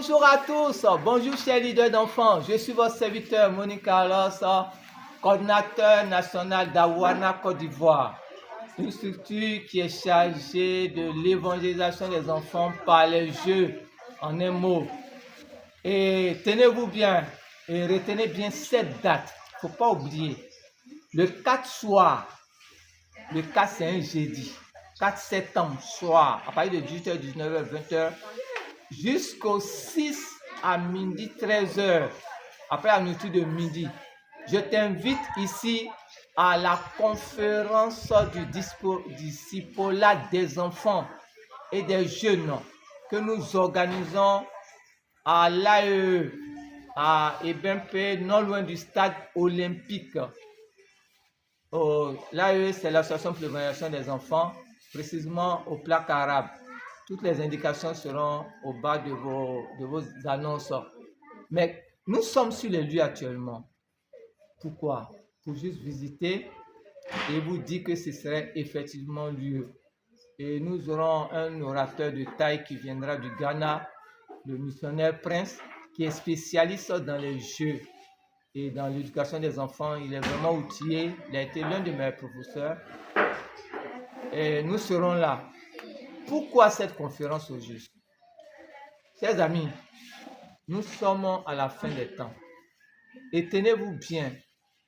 Bonjour à tous, bonjour chers leaders d'enfants, je suis votre serviteur Monique Carlos, coordinateur national d'Awana Côte d'Ivoire, une structure qui est chargée de l'évangélisation des enfants par les jeux, en un mot. Et tenez-vous bien et retenez bien cette date, il ne faut pas oublier, le 4 soir, le 4 c'est un jeudi, 4 septembre soir, à partir de 18h, 19h, 20h, jusqu'au 6 à midi 13h, après la nourriture de midi. Je t'invite ici à la conférence du discipolat des enfants et des jeunes que nous organisons à l'AE, à Ebempe, non loin du stade olympique. L'AE, c'est l'association pour l'évaluation des enfants, précisément au plaque arabe. Toutes les indications seront au bas de vos annonces. Mais nous sommes sur les lieux actuellement. Pourquoi? Pour juste visiter et vous dire que ce serait effectivement lieu. Et nous aurons un orateur de taille qui viendra du Ghana, le missionnaire Prince, qui est spécialiste dans les jeux et dans l'éducation des enfants. Il est vraiment outillé. Il a été l'un de mes professeurs. Et nous serons là. Pourquoi cette conférence au juste? Chers amis, nous sommes à la fin des temps. Et tenez-vous bien,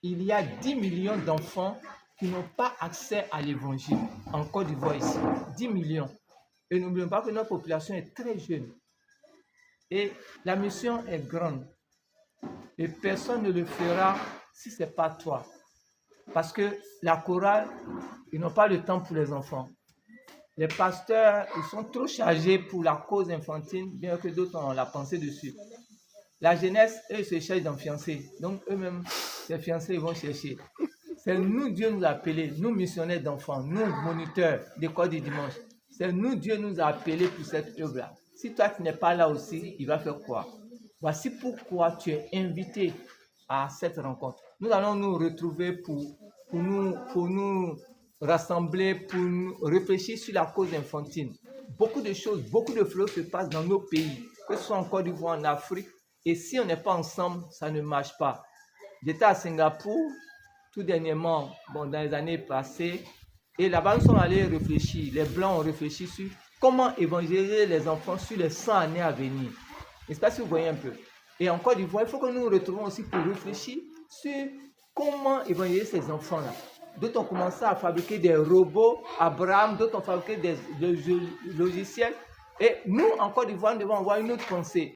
il y a 10 millions d'enfants qui n'ont pas accès à l'évangile en Côte d'Ivoire ici. 10 millions. Et n'oublions pas que notre population est très jeune. Et la mission est grande. Et personne ne le fera si ce n'est pas toi. Parce que la chorale, ils n'ont pas le temps pour les enfants. Les pasteurs, ils sont trop chargés pour la cause infantile, bien que d'autres ont la pensée dessus. La jeunesse, eux, se cherchent d'en fiancer. Donc, eux-mêmes, ces fiancés, ils vont chercher. C'est nous, Dieu nous a appelés, nous, missionnaires d'enfants, nous, moniteurs d'école du dimanche. C'est nous, Dieu nous a appelés pour cette œuvre-là. Si toi, tu n'es pas là aussi, il va faire quoi? Voici pourquoi tu es invité à cette rencontre. Nous allons nous retrouver pour nous rassembler, pour nous réfléchir sur la cause infantile. Beaucoup de choses, beaucoup de fléaux se passent dans nos pays, que ce soit en Côte d'Ivoire, en Afrique. Et si on n'est pas ensemble, ça ne marche pas. J'étais à Singapour tout dernièrement, dans les années passées, et là-bas nous sommes allés réfléchir, les Blancs ont réfléchi sur comment évangéliser les enfants sur les 100 années à venir. Je ne sais pas si vous voyez un peu. Et en Côte d'Ivoire, il faut que nous nous retrouvons aussi pour réfléchir sur comment évangéliser ces enfants-là. D'autres ont commencé à fabriquer des robots, Abraham, d'autres ont fabriqué des logiciels. Et nous, en Côte d'Ivoire, nous devons avoir une autre pensée.